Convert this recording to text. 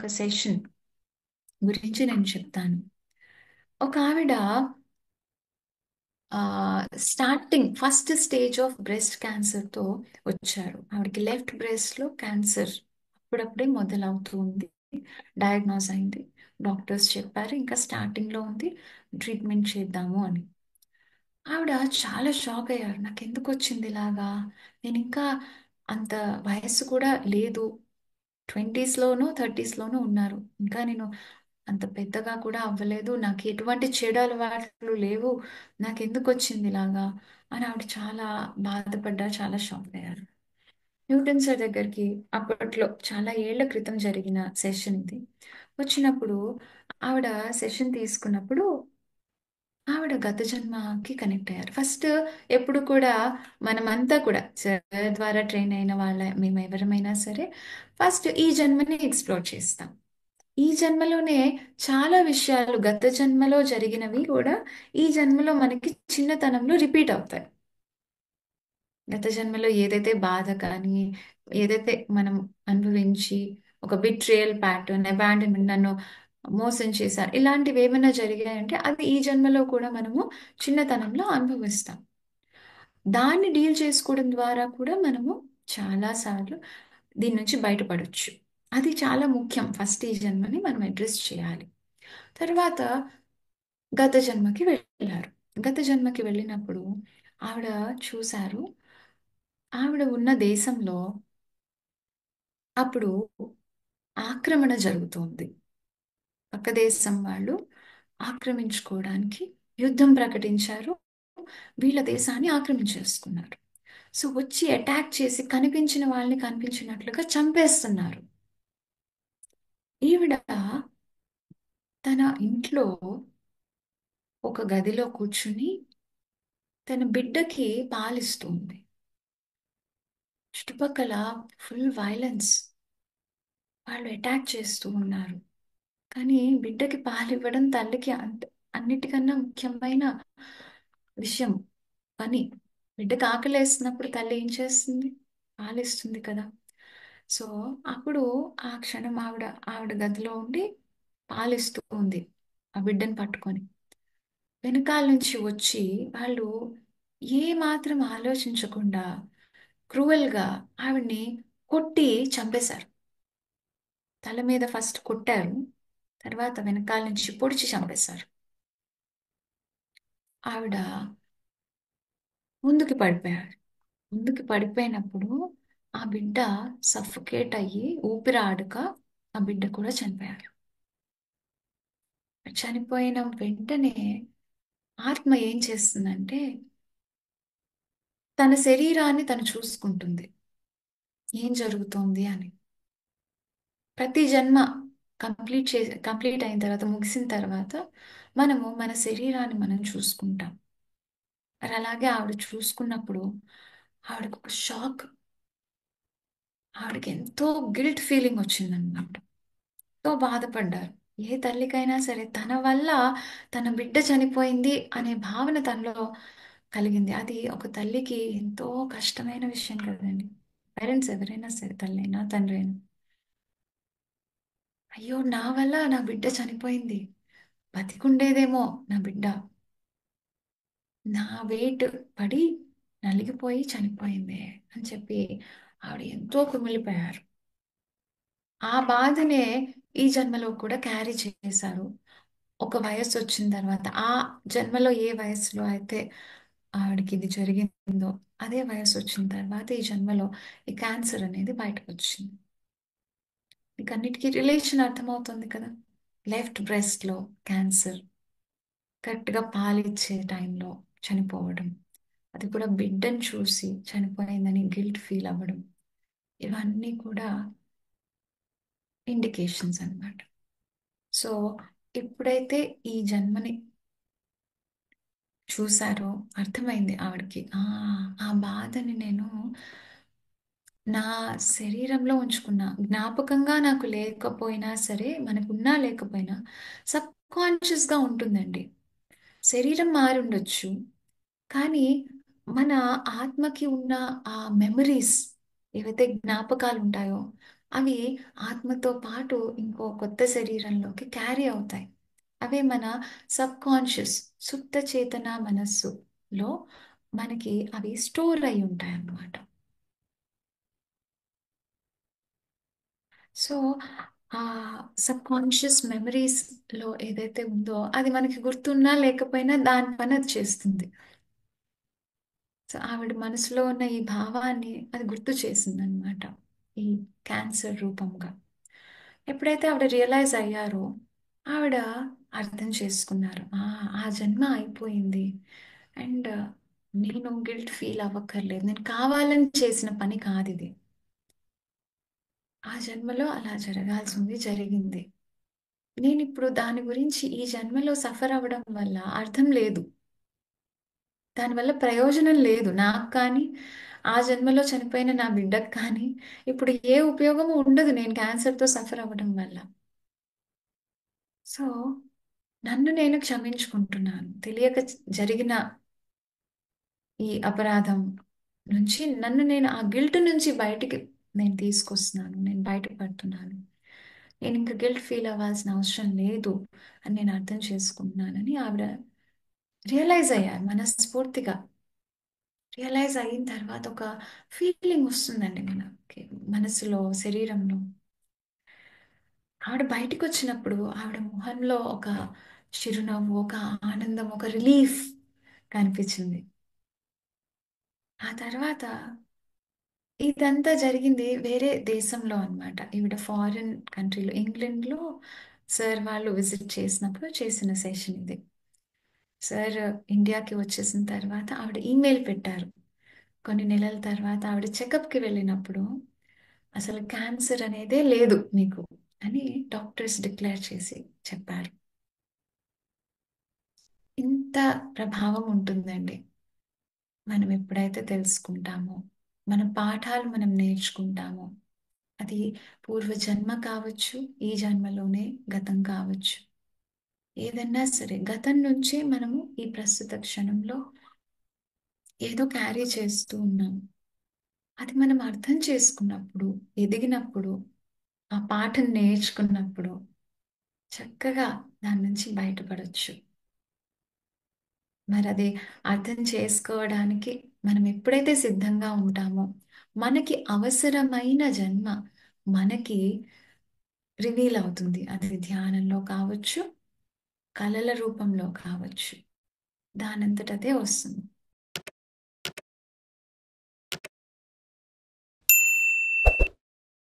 ఒక సెషన్ గురించి నేను చెప్తాను. ఒక ఆవిడ starting first stage of breast క్యాన్సర్తో వచ్చారు. ఆవిడకి లెఫ్ట్ బ్రెస్ట్లో క్యాన్సర్ అప్పుడప్పుడే మొదలవుతూ ఉంది. డయాగ్నోస్ అయింది. డాక్టర్స్ చెప్పారు ఇంకా స్టార్టింగ్లో ఉంది, ట్రీట్మెంట్ చేద్దాము అని. ఆవిడ చాలా షాక్ అయ్యారు. నాకు ఎందుకు వచ్చింది ఇలాగా, నేను ఇంకా అంత వయస్సు కూడా లేదు, 20స్లోనూ 30స్లోనూ ఉన్నారు, ఇంకా నేను అంత పెద్దగా కూడా అవ్వలేదు, నాకు ఎటువంటి చెడు అలవాట్లు లేవు, నాకు ఎందుకు వచ్చింది ఇలాగా అని ఆవిడ చాలా బాధపడ్డారు, చాలా షాక్ అయ్యారు. న్యూటన్ సార్ దగ్గరికి అప్పట్లో చాలా ఏళ్ల క్రితం జరిగిన సెషన్ ఇది. వచ్చినప్పుడు ఆవిడ సెషన్ తీసుకున్నప్పుడు ఆవిడ గత జన్మకి కనెక్ట్ అయ్యారు. ఫస్ట్ ఎప్పుడు కూడా మనమంతా కూడా సార్ ద్వారా ట్రైన్ అయిన వాళ్ళ మేము ఎవరమైనా సరే ఫస్ట్ ఈ జన్మని ఎక్స్ప్లోర్ చేస్తాం. ఈ జన్మలోనే చాలా విషయాలు గత జన్మలో జరిగినవి కూడా ఈ జన్మలో మనకి చిన్నతనంలో రిపీట్ అవుతాయి. గత జన్మలో ఏదైతే బాధ కానీ ఏదైతే మనం అనుభవించి ఒక బిట్రేయల్ ప్యాటర్న్, అబాండన్మెంట్, నన్ను మోసం చేశారు, ఇలాంటివి ఏమైనా జరిగాయంటే అది ఈ జన్మలో కూడా మనము చిన్నతనంలో అనుభవిస్తాం. దాన్ని డీల్ చేసుకోవడం ద్వారా కూడా మనము చాలాసార్లు దీని నుంచి బయటపడొచ్చు. అది చాలా ముఖ్యం. ఫస్ట్ ఈ జన్మని మనం అడ్రస్ చేయాలి. తర్వాత గత జన్మకి వెళ్ళారు. గత జన్మకి వెళ్ళినప్పుడు ఆవిడ చూశారు, ఆవిడ ఉన్న దేశంలో అప్పుడు ఆక్రమణ జరుగుతోంది. పక్క దేశం వాళ్ళు ఆక్రమించుకోవడానికి యుద్ధం ప్రకటించారు. వీళ్ళ దేశాన్ని ఆక్రమించేసుకున్నారు. సో వచ్చి అటాక్ చేసి కనిపించిన వాళ్ళని కనిపించినట్లుగా చంపేస్తున్నారు. ఈవిడ తన ఇంట్లో ఒక గదిలో కూర్చుని తన బిడ్డకి పాలిస్తుంది. చుట్టుపక్కల ఫుల్ వైలెన్స్, వాళ్ళు అటాక్ చేస్తూ ఉన్నారు. కానీ బిడ్డకి పాలివ్వడం తల్లికి అన్నిటికన్నా ముఖ్యమైన విషయం, పని. బిడ్డకి ఆకలేస్తున్నప్పుడు తల్లి ఏం చేస్తుంది? పాలిస్తుంది కదా. సో అప్పుడు ఆ క్షణం ఆవిడ గదిలో ఉండి పాలిస్తూ ఉంది ఆ బిడ్డను పట్టుకొని. వెనకాల నుంచి వచ్చి వాళ్ళు ఏ మాత్రం ఆలోచించకుండా క్రూయల్గా ఆవిడ్ని కొట్టి చంపేశారు. తల మీద ఫస్ట్ కొట్టారు, తర్వాత వెనకాల నుంచి పొడిచి చంపేశారు. ఆవిడ ముందుకు పడిపోయారు. ముందుకు పడిపోయినప్పుడు ఆ బిడ్డ సఫోకేట్ అయ్యి ఊపిరి ఆడక ఆ బిడ్డ కూడా చనిపోయారు. చనిపోయిన వెంటనే ఆత్మ ఏం చేస్తుందంటే తన శరీరాన్ని తను చూసుకుంటుంది, ఏం జరుగుతోంది అని. ప్రతి జన్మ కంప్లీట్ అయిన తర్వాత, ముగిసిన తర్వాత మనము మన శరీరాన్ని మనం చూసుకుంటాం. మరి అలాగే ఆవిడ చూసుకున్నప్పుడు ఆవిడకు ఒక షాక్. ఆవిడకి ఎంతో గిల్ట్ ఫీలింగ్ వచ్చిందన్నమాట. ఎంతో బాధపడ్డారు. ఏ తల్లికైనా సరే తన వల్ల తన బిడ్డ చనిపోయింది అనే భావన తనలో కలిగింది. అది ఒక తల్లికి ఎంతో కష్టమైన విషయం కదండి. పేరెంట్స్ ఎవరైనా సరే, తల్లైనా తండ్రైనా, అయ్యో నా వల్ల నా బిడ్డ చనిపోయింది, బతికుండేదేమో నా బిడ్డ, నా వెయిట్ పడి నలిగిపోయి చనిపోయింది అని చెప్పి ఆవిడ ఎంతో కుమిలిపోయారు. ఆ బాధనే ఈ జన్మలో కూడా క్యారీ చేశారు. ఒక వయస్సు వచ్చిన తర్వాత, ఆ జన్మలో ఏ వయసులో అయితే ఆవిడకి ఇది జరిగిందో అదే వయసు వచ్చిన తర్వాత ఈ జన్మలో ఈ క్యాన్సర్ అనేది బయటకు వచ్చింది. మీకు అన్నిటికీ రిలేషన్ అర్థమవుతుంది కదా. లెఫ్ట్ బ్రెస్ట్లో క్యాన్సర్, కరెక్ట్గా పాలిచ్చే టైంలో చనిపోవడం, అది కూడా బిడ్డను చూసి చనిపోయిందని గిల్ట్ ఫీల్ అవ్వడం, ఇవన్నీ కూడా ఇండికేషన్స్ అన్నమాట. సో ఎప్పుడైతే ఈ జన్మని చూశారో అర్థమైంది ఆవిడకి, ఆ బాధని నేను నా శరీరంలో ఉంచుకున్నా, జ్ఞాపకంగా నాకు లేకపోయినా సరే, మనకున్నా లేకపోయినా సబ్ కాన్షియస్గా ఉంటుందండి. శరీరం మారి ఉండొచ్చు, కానీ మన ఆత్మకి ఉన్న ఆ మెమరీస్, ఏవైతే జ్ఞాపకాలు ఉంటాయో అవి ఆత్మతో పాటు ఇంకో కొత్త శరీరంలోకి క్యారీ అవుతాయి. అవే మన సబ్ కాన్షియస్ సుప్త చేతన మనస్సులో మనకి అవి స్టోర్ అయి ఉంటాయి అన్నమాట. సో ఆ సబ్ కాన్షియస్ మెమరీస్లో ఏదైతే ఉందో అది మనకి గుర్తున్నా లేకపోయినా దాని పని అది చేస్తుంది. సో ఆవిడ మనసులో ఉన్న ఈ భావాన్ని అది గుర్తు చేసిందనమాట, ఈ క్యాన్సర్ రూపంగా. ఎప్పుడైతే ఆవిడ రియలైజ్ అయ్యారో ఆవిడ అర్థం చేసుకున్నారు, ఆ జన్మ అయిపోయింది. అండ్ నేను గిల్ట్ ఫీల్ అవ్వక్కర్లేదు, నేను కావాలని చేసిన పని కాదు ఇది. ఆ జన్మలో అలా జరగాల్సింది జరిగింది. నేను ఇప్పుడు దాని గురించి ఈ జన్మలో సఫర్ అవ్వడం వల్ల అర్థం లేదు, దానివల్ల ప్రయోజనం లేదు నాకు కానీ, ఆ జన్మలో చనిపోయిన నా బిడ్డకు కానీ ఇప్పుడు ఏ ఉపయోగము ఉండదు నేను క్యాన్సర్తో సఫర్ అవ్వడం వల్ల. సో నన్ను నేను క్షమించుకుంటున్నాను, తెలియక జరిగిన ఈ అపరాధం నుంచి నన్ను నేను ఆ గిల్ట్ నుంచి బయటికి నేను తీసుకొస్తున్నాను, నేను బయటపడుతున్నాను. నేను ఇంకా గిల్ట్ ఫీల్ అవ్వాల్సిన అవసరం లేదు అని నేను అర్థం చేసుకుంటున్నానని ఆవిడ రియలైజ్ అయ్యారు మనస్ఫూర్తిగా. రియలైజ్ అయిన తర్వాత ఒక ఫీలింగ్ వస్తుందండి మనకి, మనసులో, శరీరంలో. ఆవిడ బయటికి వచ్చినప్పుడు ఆవిడ ముఖంలో ఒక చిరునవ్వు, ఒక ఆనందం, ఒక రిలీఫ్ కనిపించింది. ఆ తర్వాత ఇదంతా జరిగింది వేరే దేశంలో అన్నమాట. ఈవిడ ఫారిన్ కంట్రీలో, ఇంగ్లాండ్లో సార్ వాళ్ళు విజిట్ చేసినప్పుడు చేసిన సెషన్ ఇది. సార్ ఇండియాకి వచ్చేసిన తర్వాత ఆవిడ ఈమెయిల్ పెట్టారు. కొన్ని నెలల తర్వాత ఆవిడ చెకప్కి వెళ్ళినప్పుడు అసలు క్యాన్సర్ అనేదే లేదు మీకు అని డాక్టర్స్ డిక్లేర్ చేసి చెప్పారు. ఇంత ప్రభావం ఉంటుందండి మనం ఎప్పుడైతే తెలుసుకుంటామో, మన పాఠాలు మనం నేర్చుకుంటామో. అది పూర్వ జన్మ కావచ్చు, ఈ జన్మలోనే గతం కావచ్చు. ఏదన్నా సరే గతం నుంచే మనము ఈ ప్రస్తుత క్షణంలో ఏదో క్యారీ చేస్తూ ఉన్నాం. అది మనం అర్థం చేసుకున్నప్పుడు, ఎదిగినప్పుడు, ఆ పాఠం నేర్చుకున్నప్పుడు చక్కగా దాని నుంచి బయటపడొచ్చు. మరి అది అర్థం చేసుకోవడానికి మనం ఎప్పుడైతే సిద్ధంగా ఉంటామో, మనకి అవసరమైన జన్మ మనకి రివీల్ అవుతుంది. అది ధ్యానంలో కావచ్చు, కళల రూపంలో కావచ్చు, దానంతట అదే వస్తుంది.